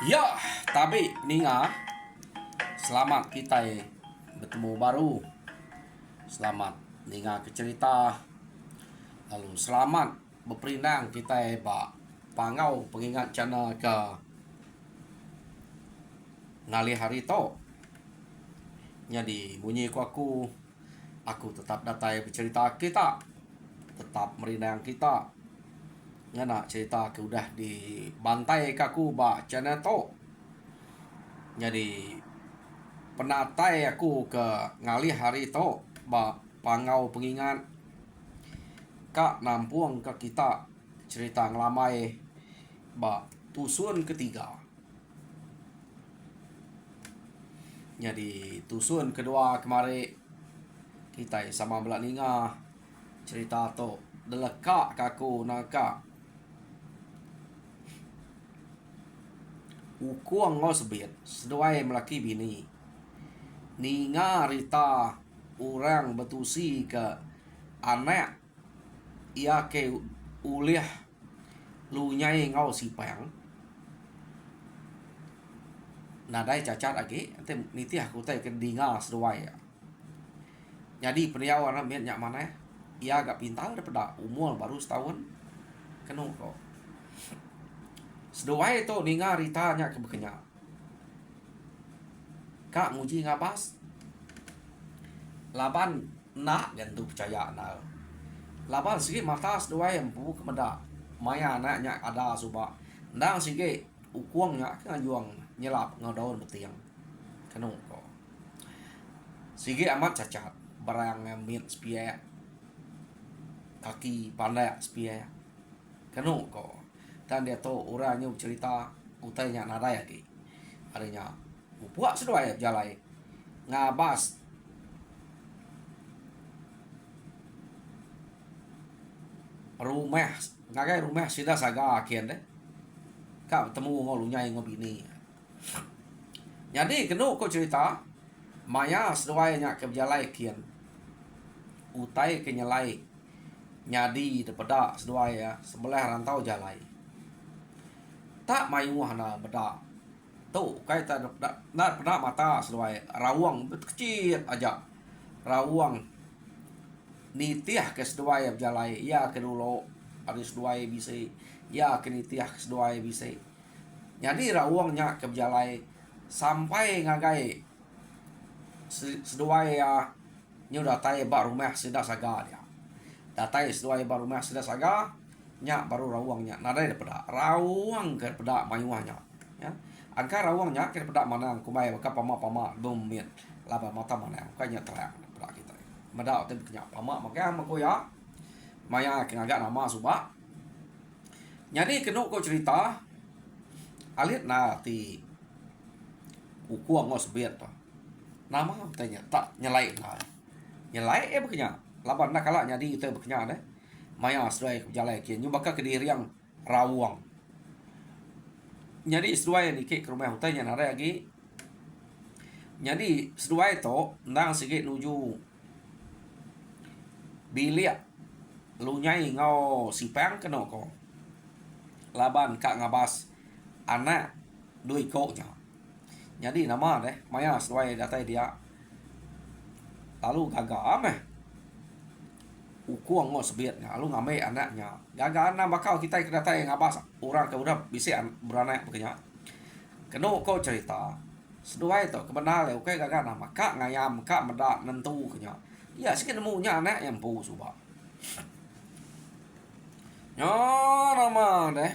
Ya, tapi Ninga, selamat kita bertemu baru. Selamat Ninga ke cerita. Lalu selamat berperindang kita bak pangau pengingat cana ke ngali hari to. Jadi bunyi aku tetap datai bercerita kita, tetap merindang kita. Ngana cerita ke udah dibantai kaku bak cana to. Jadi penatai aku ke ngali hari to ba pangau pengingat kak nampuang ke kita cerita ngelamai ba tusun ketiga. Jadi tusun kedua kemari kita sama belak ninga cerita to deleka kaku naka ukuang ngos sebit seduai melaki bini ninga rita orang betusi ke anak ia ke uliah lu nyai ngau sipang nadai cacat lagi nanti niti aku teh ke dinga seduai ya. Jadi peniawan mian nyak mana ia agak pintar daripada umur baru setahun kenu kok seduai itu ninga rita nyak ke bekenya kak muji ngabas laban nak gantu percaya na laban sige mata seduai empu kemeda maya anaknya ada suba ndang sige ukuangnya ngajuang nyelap ngadaun betiang kenu kok sige amat cacat barang mit spia kaki pandai spia kenu kok dan dia to orangnya cerita utainya nada ya ki adanya buat seduai jalai ngabas rumah ngagai rumah sida saga kian deh kak temu ngolunya yang ngobini jadi kenu kok cerita maya seduai nya ke jalai kian utai kenyalai nyadi daripada seduai ya sebelah rantau jalai tak mayu hana beda tuh kayak tak pernah mata seduai rawang kecil aja rawang nitiah ke seduai jalai ya ke dulu ada seduai bisa ya ke nitiah ke seduai bisa jadi rawangnya ke jalai sampai ngagai seduai ya nyu datai baru rumah sudah saga dia datai seduai baru rumah sudah saga nya baru rawangnya nada daripada rawang ke daripada mayuahnya ya angka rawangnya ke daripada mana kumai maka pama bumit laba mata mana kayaknya terang daripada kita mada tem kenya pama maka mako ya maya kenagak nama suba jadi kenu ko cerita alit na ti ukuang ngos biet to nama tanya tak nyelai na nyelai bekenya laban nak kala nyadi itu bekenya deh maya sesuai jalai kian nyu baka kediri yang rawang jadi sesuai ni ke rumah hutanya nara lagi jadi sesuai to ndang sikit nuju bilia lu nyai ngau sipang keno ko laban kak ngabas anak dui ko nya jadi nama deh maya sesuai data dia lalu gagal ameh ukuang ngos biatnya lalu ngame anaknya gagal anak bakal kita data yang ngabas orang ke udah bisa beranak begini keno ko cerita sesuai to kebenar oke gagal nama kak ngayam kak medak nentu kenya ya sikit nemunya anak yang pu suba nyo nama deh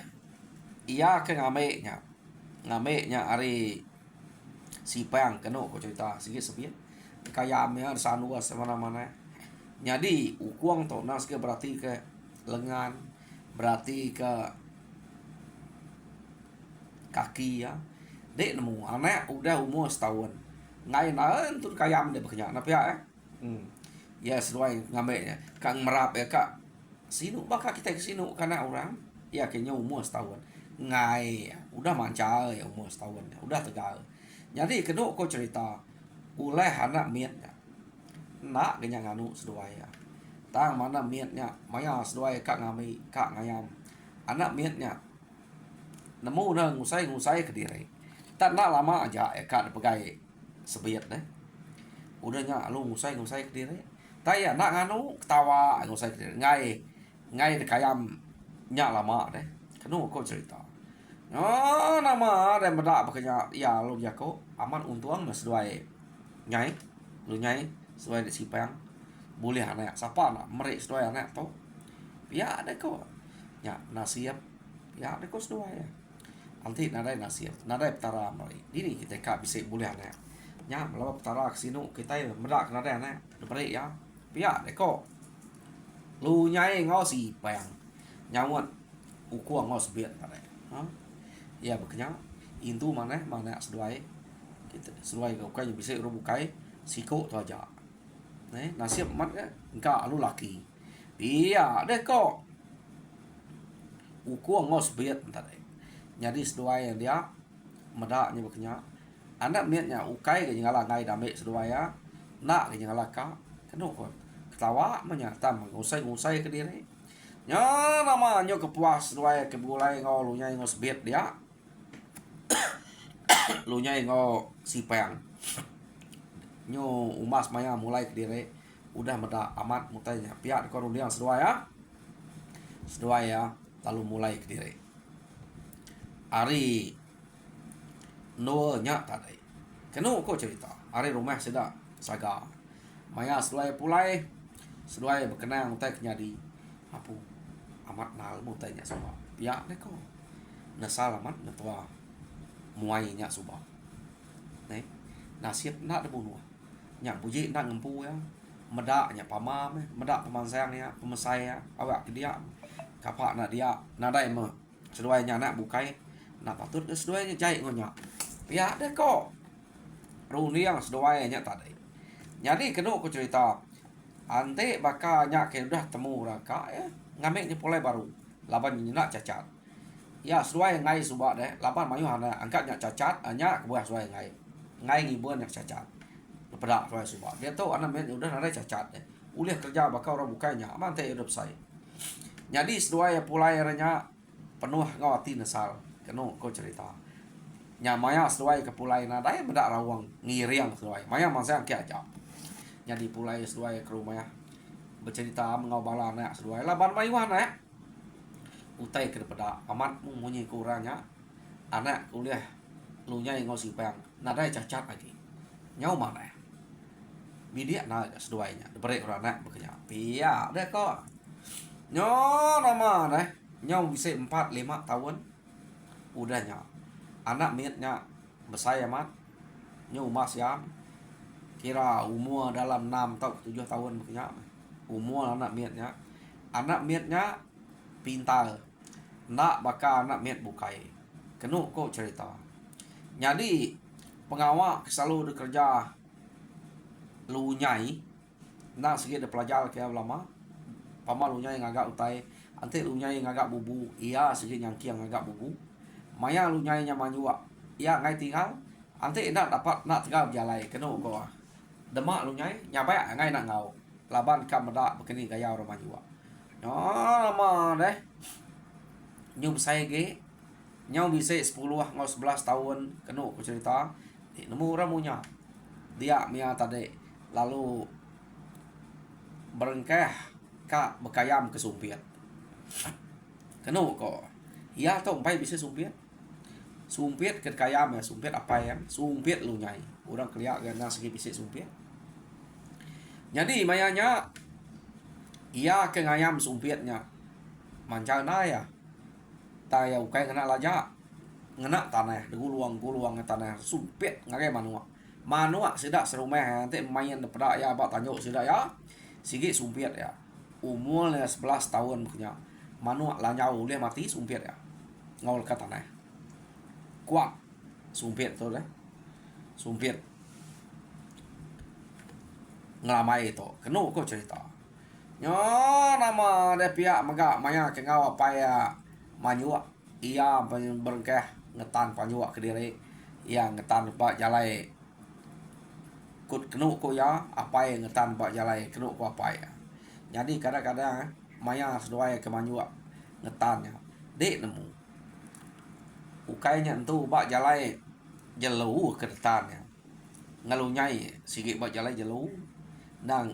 iya ke ngame nya ari sipang keno ko cerita sikit sepian kayamnya sanua semana-mana jadi ukuang to nas ke berarti ke lengan berarti ke kaki ya dek nemu anak udah umur setahun ngai naen tuh kayam dia bekerja napi ya ya sesuai ngambilnya kang merap ya kak sinu bakal kita ke sinu karena orang ya kayaknya umur setahun ngai udah mancal ya umur setahun ya udah tegal jadi kedua kau cerita uleh anak mietnya nak kenyang anu seduaya tang mana mietnya maya seduaya kak ngami kak ngayam anak mietnya nemu na ngusai ke diri tak nak lama aja eka pegai sebiet deh. Udahnya lu ngusai ke diri. Taya nak nganu ketawa ngusai ke diri. Ngai dekayam nya lama deh. Kenu kok cerita. Oh, nama ada beda bekerja ya lu jako aman untuang mas duai nyai lu nyai sesuai di sipang boleh anak siapa nak merik sesuai anak tu ya ada kau ya nasib ya ada kau sesuai ya nanti nadai nasib nadai petara mari ini kita kak bisa boleh anak nya melawan petara kesinu kita medak nadai anak merik ya ya ada kau lu nyai ngau sipang nyawat ukuang ngau sebiat ada ya bekerja itu mana sesuai kita sesuai kau kan bisa uru bukai siko tu aja nasib mat enggak lu laki iya deh kok uku ngos biat tadi jadi sesuai yang dia medaknya bekerja anak miatnya ukai ke jengala ngai dame sesuai ya nak ke jengala ka kenapa ketawa menyata ngusai ke diri nya nama nyo kepuas sesuai kebulai ngau lu nyai ngos biat dia lu nyai ngo sipang nyo umas maya mulai ke diri udah meda amat mutanya pihak ko ruliang sedua ya lalu mulai ke diri ari no nya tadi kenu ko cerita ari rumah seda saga maya sedua pulai sedua berkenang mutai nyadi apu amat nal mutanya semua pihak ne ko nasal amat natua muainya subah nasib nak dibunuh nyak puji nak ngempu ya medaknya pamam medak pemansangnya pemesai ya awak ke dia kapak nak dia nadai me seduanya nak bukai nak patut ke seduanya jahit ngonya ya deh kok runiang seduanya tadi jadi kena aku cerita ante baka nyak ke udah temu raka ya ngameknya pulai baru laban nak cacat ya seduai ngai subak deh laban mayu hana angkat nyak cacat nyak buah seduai ngai ngibuan nyak cacat pedak seduai subak dia tahu anak men udah ada cacat deh uliah kerja bakal orang bukanya aman teh hidup saya jadi seduai pulai renya penuh ngawati nasal kena kau cerita nya maya seduai ke pulai nadai bedak rawang ngiriang seduai maya masa yang aja jadi pulai seduai ke rumah ya bercerita mengawal anak seduai laban mayu hana ya utai ke pedak amat munyi kurangnya anak kuliah lu nyai ngau sipang nadai cacat lagi nyau mana bidia na seduainya diberi orang anak bekerja pia deh kok nyo nama deh nyau bisa 4-5 tahun udahnya anak mietnya besaya mat nyo mas ya kira umur dalam 6 atau 7 tahun bekerja umur anak mietnya pintar nak bakal anak miet bukai kenu kok cerita jadi pengawak selalu bekerja lu nyai nak segi de pelajar ke lama pama lu nyai ngagak utai ante lu nyai ngagak bubu iya segi nyangki yang ngagak bubu maya lu nyai nya manjua iya ngai tinggal ante nak dapat nak tinggal jalai kenu ko demak lu nyai nyabai ngai nak ngau laban kam meda begini gaya orang manjua lama deh nyum saya ge nyau bisa 10 ngau 11 tahun kenu ku cerita nemu ramunya dia mia tadi lalu berengkeh kak bekayam ke sumpit kenu kok iya tuh empai bisa sumpit ke kayam ya sumpit apa ya sumpit lu nyai orang keliak gana segi bisa sumpit jadi mayanya iya ke ngayam sumpitnya mancana ya taya ukai kena laja ngena tanah guluang tanah sumpit ngagai manua sidak serumah nanti main depada ya abak tanjuk sidak ya sigi sumpit ya umurnya 11 tahun punya manua lanyau dia mati sumpit ya ngol ke tanah kuat sumpit tuh deh sumpit ngelamai itu kenu kok cerita nyo nama dia pihak megak maya ke ngawa paya manyua iya berengkeh ngetan panyua ke diri iya ngetan bak jalai kut kenu ko ya apa yang ngetan bak jalai kenu ko apa ya jadi kadang-kadang maya seduai ke manyua ngetannya dek nemu ukainya entu bak jalai jelu ke detan ya ngalunyai sige ba jalai jelu nang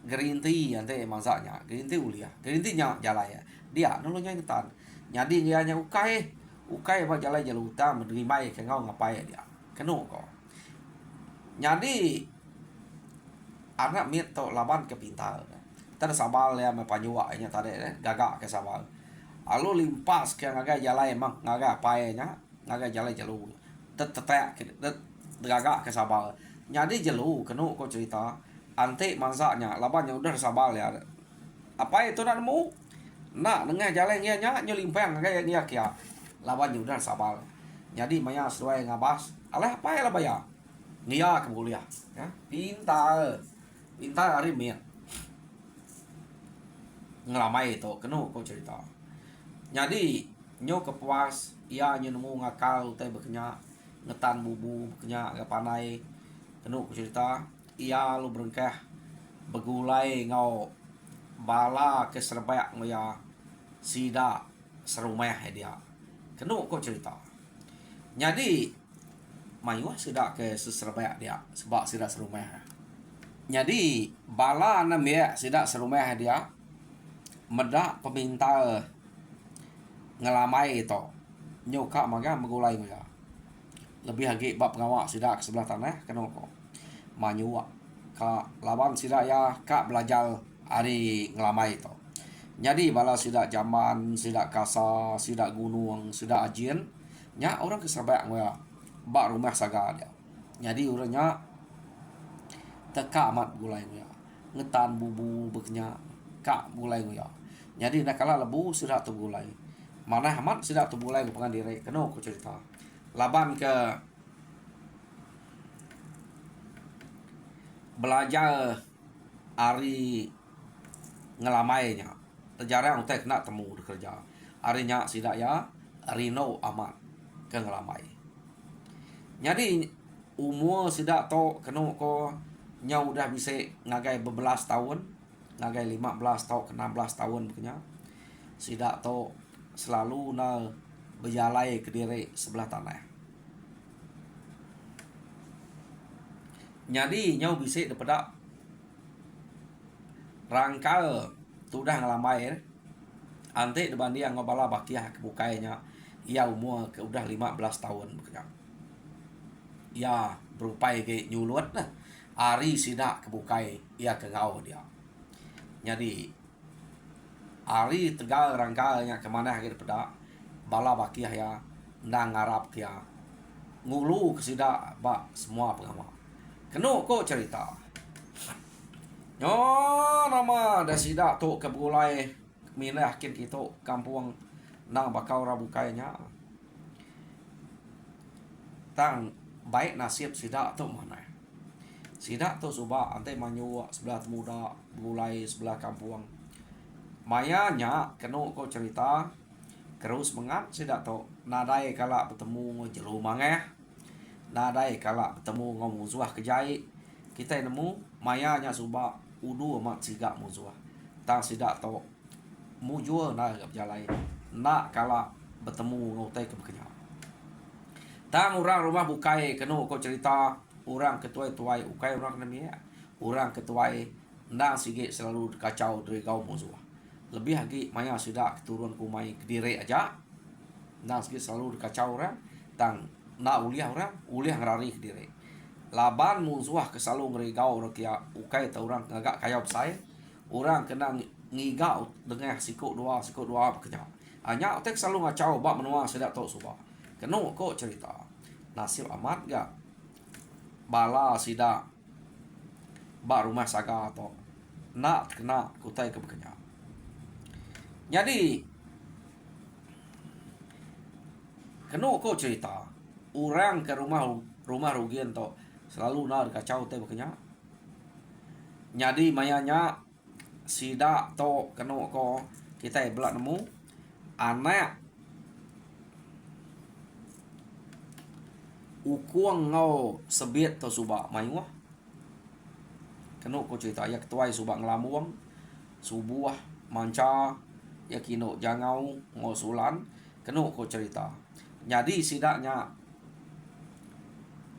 green tea ante masaknya green tea ulia green tea nya jalai ya dia nulunyai ketan jadi dia nya ukai ba jalai jelu ta menerima ke ngau ngapai dia kenu ko jadi anak miet to laban ke pintar tada sabal ya me panyua nya tade gagak ke sabal alu limpas ke ngaga jalai emang ngaga pae nya ngaga jalai jelu tetek gagak ke sabal jadi jelu kenu ko cerita ante masaknya laban yang udah sabal ya apa itu nemu nak nengah jalan nya nyolimpang kayak dia kia lawan udah sabal jadi maya sesuai ngabas alah apa ya lah baya nia kemulia ya pintar hari mian ngelamai itu kenu kau cerita jadi nyo kepuas ia nemu ngakal teh bekenya ngetan bubu bekenya panai kenu kau cerita ia lu berengkeh begulai ngau bala ke serbak ngoya sida serumah dia kenu kau cerita jadi mayuah sida ke serbak dia sebab sida serumah jadi bala namanya sida serumah dia medak peminta ngelamai itu nyoka maga megulai ngoya lebih lagi bab ngawak sida ke sebelah tanah kenu kau manyuak ka lawan sida ya kak belajar hari ngelamai itu jadi bala sida zaman sida kasa sida gunung sida ajin nya orang keserbak ngoya bak rumah saga dia jadi urangnya teka amat gulai ngoya ngetan bubu beknya kak gulai ngoya jadi nak kala lebu sida tu gulai mana amat sida tu gulai ke pengandire keno ku cerita laban ke belajar hari ngelamainya jarang teh kena temu di kerja harinya sidak ya rino amat ke ngelamai jadi umur sidak to kena ko nya udah bisa ngagai bebelas tahun ngagai 15 tahun ke 16 tahun punya sidak to selalu na berjalai ke diri sebelah tanah jadi nyau bisa daripada rangkal sudah ngelamai ante dibanding yang ngobala bakiah kebukainya ia umur ke udah 15 tahun bekerja ia berupaya ke nyulut lah hari sidak kebukai ia ke ngau dia jadi hari tegal rangkalnya kemana akhir pada bala bakiah ya nang ngarap kia ngulu ke sidak bak semua pengamal kenu kok cerita nyo nama dah sidak tu kebulai mina akhir kita kampung nang bakau rabukainya tang baik nasib sidak tu mana sidak tu subah ante manyu sebelah muda bulai sebelah kampung mayanya kenu ko cerita terus mengat sidak tu nadai kala bertemu jelu mangeh nadai kala bertemu ngom musuh kejai kita nemu mayanya subah udu amat sigak musuh tang sidak to mujur na berjalai nak kala bertemu ngotai ke bekenya tang orang rumah bukai kenu ko cerita orang ketuai-tuai ukai orang namanya orang ketuai nang sige selalu kacau dari kaum musuh lebih lagi maya sidak keturun kumai kediri aja nang sige selalu kacau orang tang na uliah orang uliah ngerari kediri laban musuh kesalu ngerigau rakia ukai ta orang ngagak kaya saya orang kena ngigau dengan siku dua bekerja hanya tek selalu ngacau bak menua sedak tok subah kenu kok cerita nasib amat gak bala sida bak rumah saga atau nak kena kutai ke bekerja jadi kenu kok cerita orang ke rumah rugian tok selalu nak kacau teh bekerja jadi mayanya sida to kenu ko kita belak nemu anak ukuang ngau sebiet to subak mayuah kenu ko cerita ya ketuai subak ngelamuang subuh manca ya kino jangau ngosulan kenu ko cerita jadi sidaknya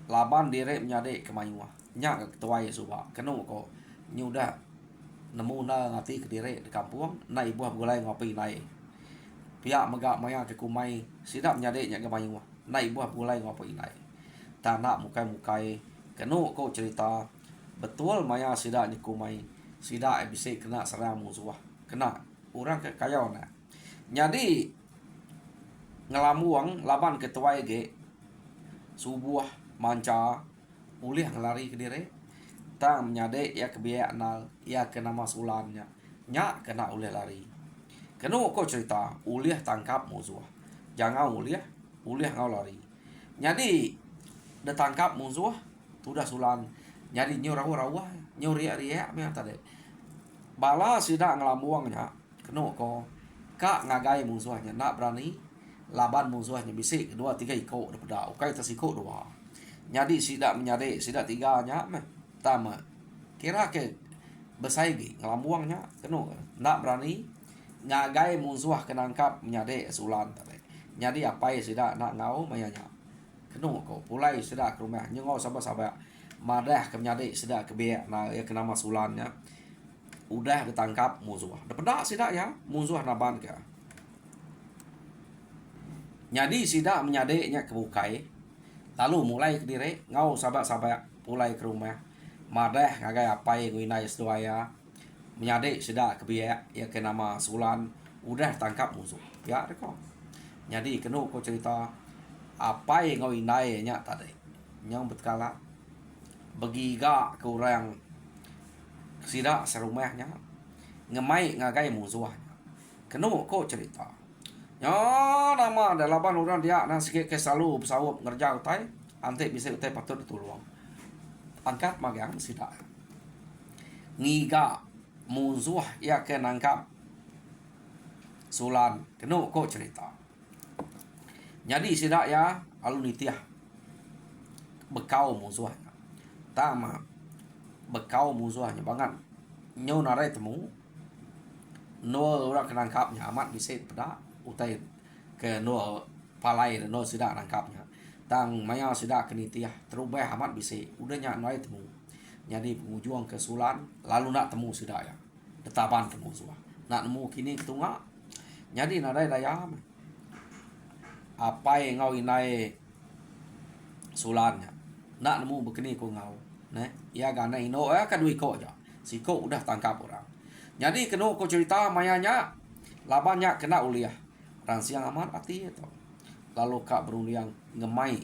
laban direk menyadek kemayuah nya ketuai suba kenu ko nyudah nemu na ngati ke direk di kampung na ibu gulai ngopi nai pihak megak maya ke kumai sidap menyadek nya kemayuah na ibu gulai ngopi nai tanah mukai kenu ko cerita betul maya sidak ni kumai sidak bisa kena serang musuh kena orang kayau na jadi ngelamuang laban ketuai ge subuh manca ulih ngelari ke diri tang menyadek ya kebiak nal ya kena masulannya nya kena ulih lari kenu ko cerita ulih tangkap musuh jangan ulih ngau lari jadi ditangkap musuh sudah sulan jadi nyu rawa nyu ria me tadi bala sida ngelamuangnya kenu ko kak ngagai musuhnya nak berani laban musuhnya bisik dua tiga iko daripada ukai tersiko dua jadi sida menyade sida tiganya me tama kira ke besaigi ngelamuangnya kenu nak berani ngagai musuh kenangkap menyade sulan tadi jadi apa sida nak ngau mayanya kenu ko pulai sida ke rumah nyengau sabar madah ke menyade sida ke biak na ya kena masulannya udah ditangkap musuh daripada sida ya musuh naban ke jadi sida menyadeknya kebukai lalu mulai ke diri ngau sabar mulai ke rumah madah ngagai apa yang winai sedoaya menyadek sida ke biak ya kena masulan udah tangkap musuh ya reko jadi kenu ko cerita apa yang ngau inai nya tadi nyong betkala begiga ke orang sida serumahnya ngemai ngagai musuhnya kenu ko cerita ya nama dalaban orang dia na sikit ke selalu bersawap ngerja utai ante bisa utai patut ditulung angkat magang sida ngiga musuh ya ke nangkap sulan kenu ko cerita jadi sida ya alu nitiah bekau musuhnya tama bekau musuhnya banget nyo narai temu no orang kenangkapnya amat bisa pada utai ke no palai no sida nangkapnya tang maya sida kenitiah terubah amat bisa udahnya narai temu jadi pengujuang ke sulan lalu nak temu sida ya tetapan temu musuh nak nemu kini ketunga jadi narai daya apa yang ngau inai sulannya nak nemu begini ko ngau ne ya gana ino kadui ko aja si ko udah tangkap orang jadi kenu ko cerita mayanya labannya kena uliah orang siang amat hati itu lalu kak berundiang ngemai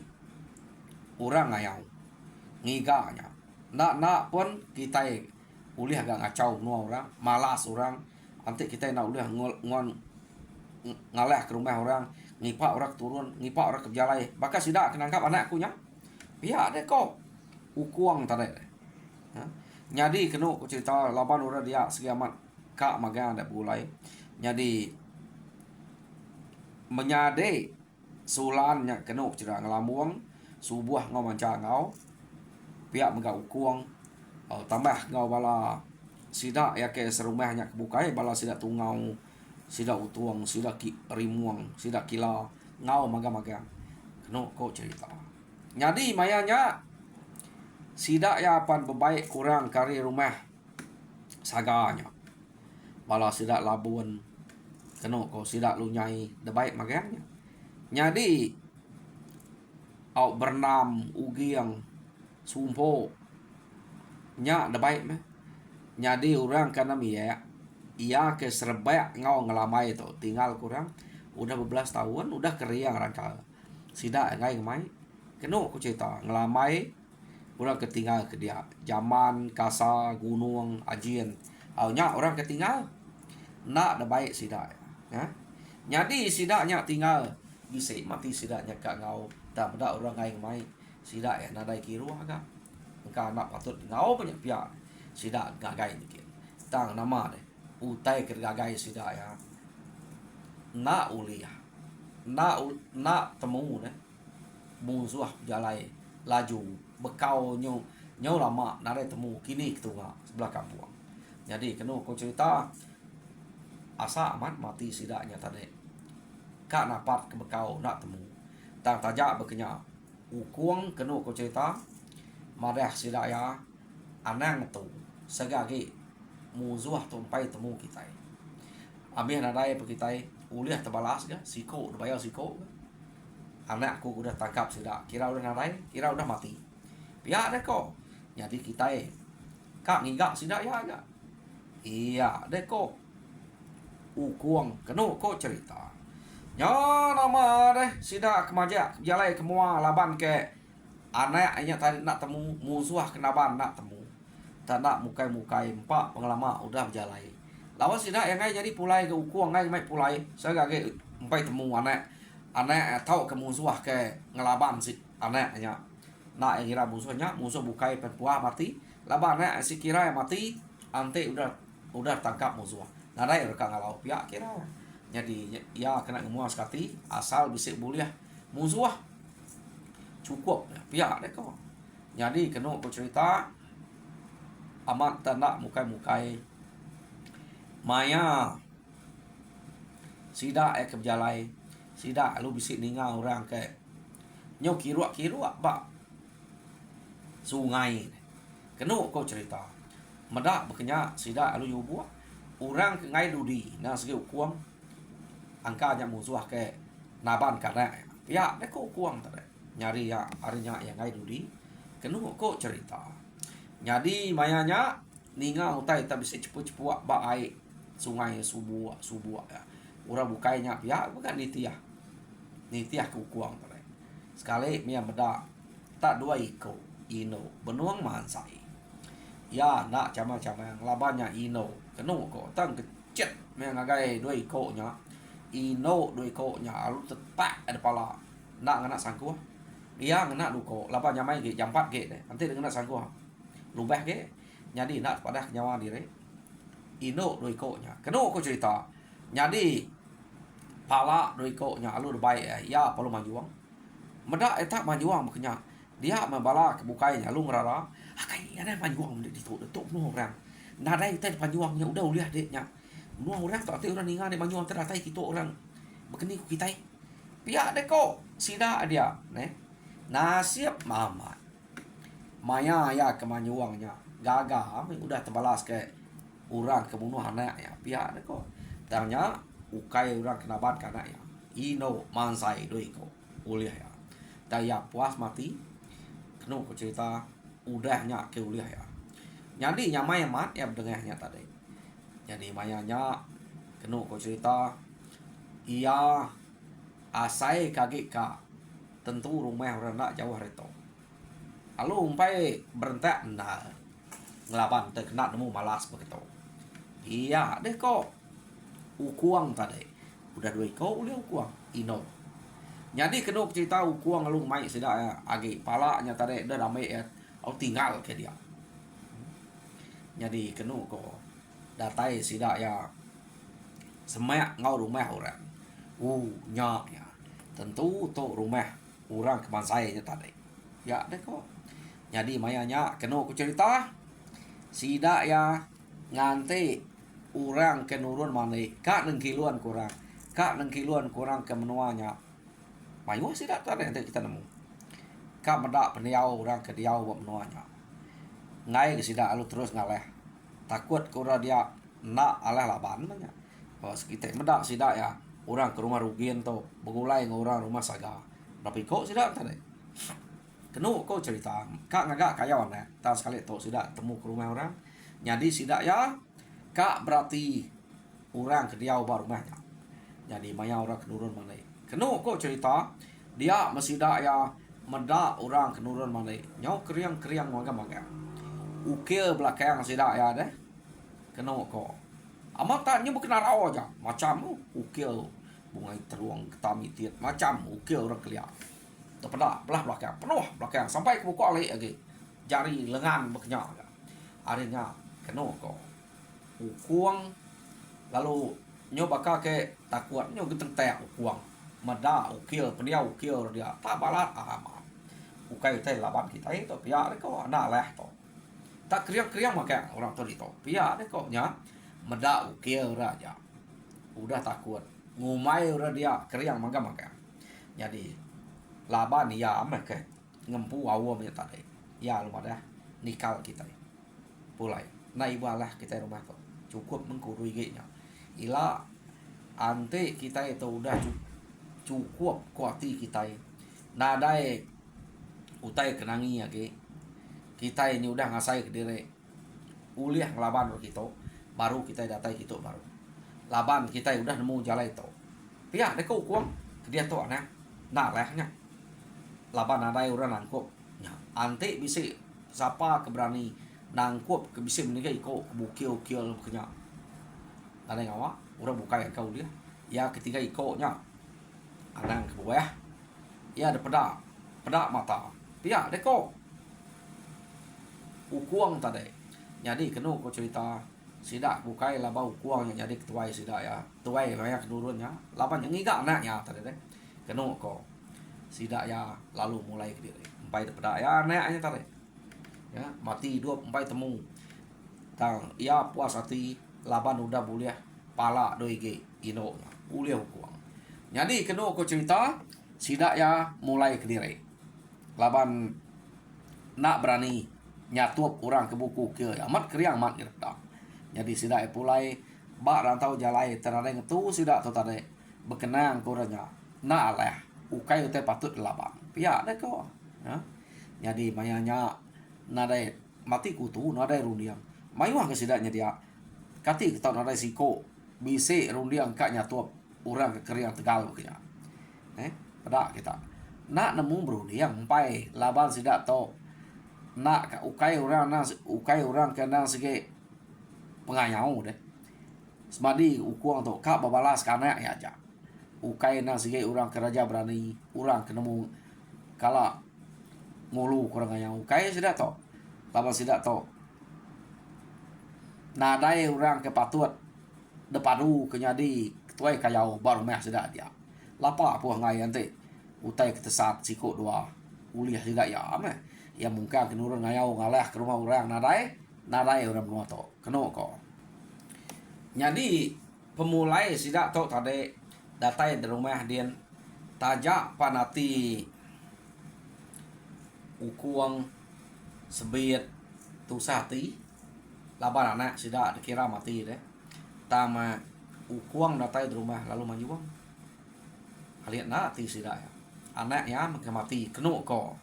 orang ngayau ngiganya nak pun kita uliah agak ngacau nu orang malas orang nanti kita nak uliah ngon ngalah ke rumah orang ngipak orang turun ngipak orang ke jalai bakal sidak kenangkap anakku nya pihak deh kok ukuang tadi jadi kenu ku cerita laban orang dia segi amat kak magang ada bulai jadi menyade sulannya kenu cerita ngelamuang subuh ngau manca ngau pihak megak ukuang tambah ngau bala sidak ya ke serumahnya kebukai bala sidak tungau sida utuang sida rimuang sida kila ngau maga kenu ko cerita jadi mayanya sida ya pan bebaik kurang kari rumah saganya bala sida labun kenu ko sida lunyai debaik maganya jadi au bernam ugiang sumpo nya debaik me jadi orang kana ya ia ke serbak ngau ngelamai itu tinggal kurang udah 12 tahun udah keriang rangka sida ngai ngemai kenu ku cerita ngelamai udah ketinggal ke dia zaman kasa gunung ajin aunya orang ketinggal nak ada baik sida ya jadi sidanya tinggal bisa mati sidanya kak ngau tak beda orang ngai ngemai sida ya nadai kiru agak engka nak patut ngau banyak pihak sida gagai dikit tang nama deh utai kergagai sida ya nak uliah nak temu ne musuh jalai laju bekau nyu lama nare temu kini ketunga sebelah kampung jadi kenu ko cerita asa amat mati sidanya tadi kak napat ke bekau nak temu tang tajak bekenya ukuang kenu ko cerita madah sida ya anang tu segagi muzuah tumpai temu kita ambil nadai pekitai uliah terbalas ga siko bayar siko anakku udah tangkap sudah kira udah nadai kira udah mati pihak deh kok jadi kita kak ngigak sida ya ga iya deh kok ukuang kenu ko cerita nya nama deh sida kemaja jalai kemua laban ke anaknya tadi nak temu musuh kenaban nak temu tak nak mukai-mukai empat pengalaman udah berjalai lawan sida yang ngai jadi pulai ke ukuang ngai mai pulai saya gak empai temu anak tahu ke musuh ke ngelaban si anaknya nak yang kira musuhnya musuh bukai perpuah mati laban anak si kira yang mati ante udah tangkap musuh nadai rekang ngalau pihak kira jadi ya kena ngemuas kati asal bisik buliah musuh cukup pihak deh kok jadi kena aku cerita amat tak mukai-mukai maya sida ke berjalai sida lu bisik ninga orang ke nyo kirua ba sungai kena kau cerita medak bekenya sida lu yo buat orang ke ngai dudi na segi ukuang angkanya musuh ke naban karena ya deko ukuang tadi nyari ya harinya yang ngai dudi kena kau cerita jadi mayanya ninga utai tak bisa cepu-cepu ba air sungai subuh ya orang bukainya ya bukan nitiah ke ukuang tadi sekali mia beda tak dua iko ino benuang mansai ya nak cama-cama yang labannya ino kenu ko tang kecet mia ngagai dua iko nya ino dua iko nya alu tetak ada pala nak ngana sangkuh dia ngana duko labannya mai ge jam 4 ge deh nanti ngana sangkuh lubah ge jadi nak pada nyawa diri ino dua iko nya kenu ko cerita jadi pala doi ko nya alu baik ya perlu majuang medak eta majuang makanya dia membala kebukai nya lu ngerara akai ada majuang di tu nu orang nadai teh majuangnya udah uliah dek nya nu orang tak teh orang ningan majuang teratai kita orang begini ku kita pia dek ko sida dia nasib mama maya ya kemajuangnya gagal udah terbalas ke orang kebunuh anak ya pia dek ko tanya ukai orang kenaban karena ya ino mansai doi ko uliah ya daya puas mati kenu ko cerita udahnya ke uliah ya jadi nyamai mat ya dengahnya tadi jadi mayanya kenu ko cerita iya asai kage ka tentu rumah orang nak jauh reto lalu umpai berentak nah ngelaban terkena nemu malas begitu iya deh kok ukuang tadi udah dua kau udah ukuang ino jadi kedua cerita ukuang lu mai sudah ya agi pala nya tadi udah ramai ya au tinggal ke dia jadi kenu ko datai sida ya semak ngau rumah orang nya ya tentu tu rumah orang kebansai nya tadi ya deh kok jadi mayanya kenu ku cerita sida ya nganti orang ke nurun mana kak nengkiluan kurang ke menuanya mayu sih tak ada yang kita nemu kak medak peniau orang ke diau buat menuanya ngai ke sida alu terus ngaleh takut kura dia nak alah laban banyak bos kita medak sida ya orang ke rumah rugian tu begulai orang rumah saga tapi kok sida tadi kenu kok cerita kak ngagak kayawan ya tahu sekali tu sida temu ke rumah orang jadi sida ya kak berarti orang ke dia ubah rumahnya jadi maya orang kenurun mana kenu kok cerita dia masih dak ya meda orang kenurun mana nyau kriang maga ukil belakang sida ya deh kenu kok amat tanya bukan rawa aja macam ukil bunga teruang ketamitit macam ukil orang kelia terpedak belah belakang sampai ke buku alih lagi jari lengan berkenyak akhirnya kenu kok ukuang lalu nyoba ke takut nyoba tentek ukuang meda ukil pendia ukil dia tak balat amat ukai teh laban kita itu pihak kok nak leh to tak kriang maka orang tu itu pihak kok nya meda ukil raja udah takut ngumai udah dia kriang maka jadi laban ya maka ngempu awam ya tadi ya lumada nikal kita pulai na ibalah kita rumah kok cukup mengkurui nya ila ante kita itu udah cukup kuati kita nadai utai kenangi ya ke kita ini udah ngasai ke diri uliah laban kita baru kita datai kita baru laban kita udah nemu jalan itu pihak deko kuang dia tuh anak nah lehnya laban nadai orang nangkup ya ante bisa siapa keberani nangkup ke bisa menikah iko bukil kenya ada yang awak orang buka yang kau dia ya ketika iko nya anang ke bawah ya ada pedak mata pihak deko ukuang tadi jadi kena kau cerita sidak bukai laba ukuang yang jadi ketuai sidak ya tuai banyak kedurunnya laban yang iga anaknya tadi deh kena kau sidak ya lalu mulai ke diri empai pedak ya anaknya tadi ya mati dua empai temu tang ya puas hati laban udah boleh pala doige ino boleh ukuang jadi kena kau cerita sidak ya mulai ke diri laban nak berani nyatup orang ke buku ke amat kriang mat ngerti jadi sidak pulai bak rantau jalai terare tu sidak tu tadi berkenang kurangnya nak lah ukai utai patut laban pihak deh kau ya jadi mayanya nadai mati kutu nadai rundiang mayuah ke sidaknya dia kati kita nadai siko bise rundiang kak nyatup orang ke kriang tegal kenya pada kita nak nemu berundiang empai laban sidak to nak ukai orang kena segi pengayau deh semadi ukuang tu kak babalas karena ya aja ukai na segi orang keraja berani orang kenemu kala ngulu kurang ayau ukai sidak to laban sidak to nadai orang kepatut depadu kenyadi ketuai kayau baru meh sidak dia lapa puah ngai ante utai ketesat siko dua uliah sidak ya meh ya mungkin kenurun ngayau ngalah ke rumah orang nadai orang menua to keno ko jadi pemulai sidak to tadi datai di rumah dia tajak panati ukuang sebit tusati laban anak sidak dikira mati deh tama ukuang datai di rumah lalu manjuang kalian nanti sidak ya anaknya mati keno ko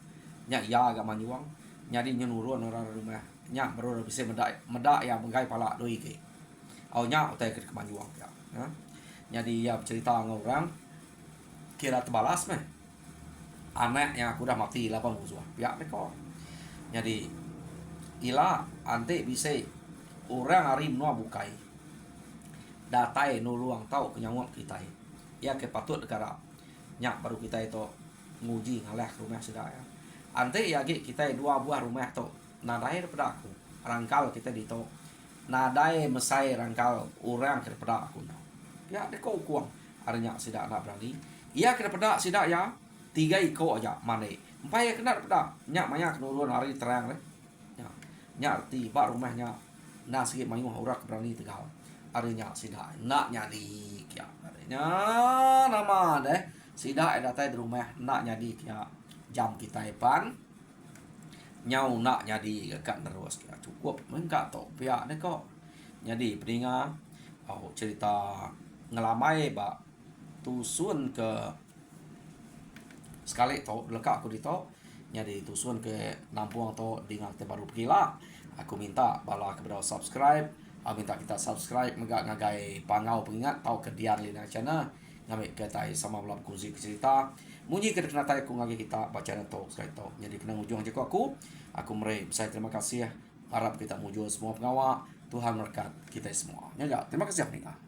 nya ya agak manjuang nyadi nyuruh orang rumah nya baru bisa medak ya menggai pala doi ke au nya utai ke manjuang ya jadi ya cerita orang kira terbalas meh anak yang aku udah mati 8 musuh pihak mereka jadi ila ante bisa orang hari menua bukai datai nuluang tahu kenyawang kita ya kepatut negara nya baru kita itu nguji ngalah rumah sudah ya ante ya kita 2 buah rumah tu nadai daripada aku rangkal kita di to nadai mesai rangkal orang daripada aku ya deko kuang arnya sidak nak berani ia daripada sidak ya 3 iko aja mana empai kena daripada nya maya kenurun hari terang deh nya tiba rumahnya nasi mayu urak berani tegal arnya sidak nak nyadi ya arnya nama deh sidak datai di rumah nak nyadi ya jam kita pan nyau nak jadi kan terus kira cukup enggak to pihak ni kok jadi peninga cerita ngelamai ba tusun ke sekali to lekak aku di to jadi tusun ke Nampuang to dengan baru gila aku minta bala kepada subscribe aku minta kita subscribe megak ngagai pangau pengingat tau kedian lina channel ngambil kita sama belum kunci cerita munyi kena tarik ku ngagi kita baca to sekali to jadi kena ujung jeko aku merei saya terima kasih ya harap kita muncul semua pengawal Tuhan berkat kita semua ya terima kasih nih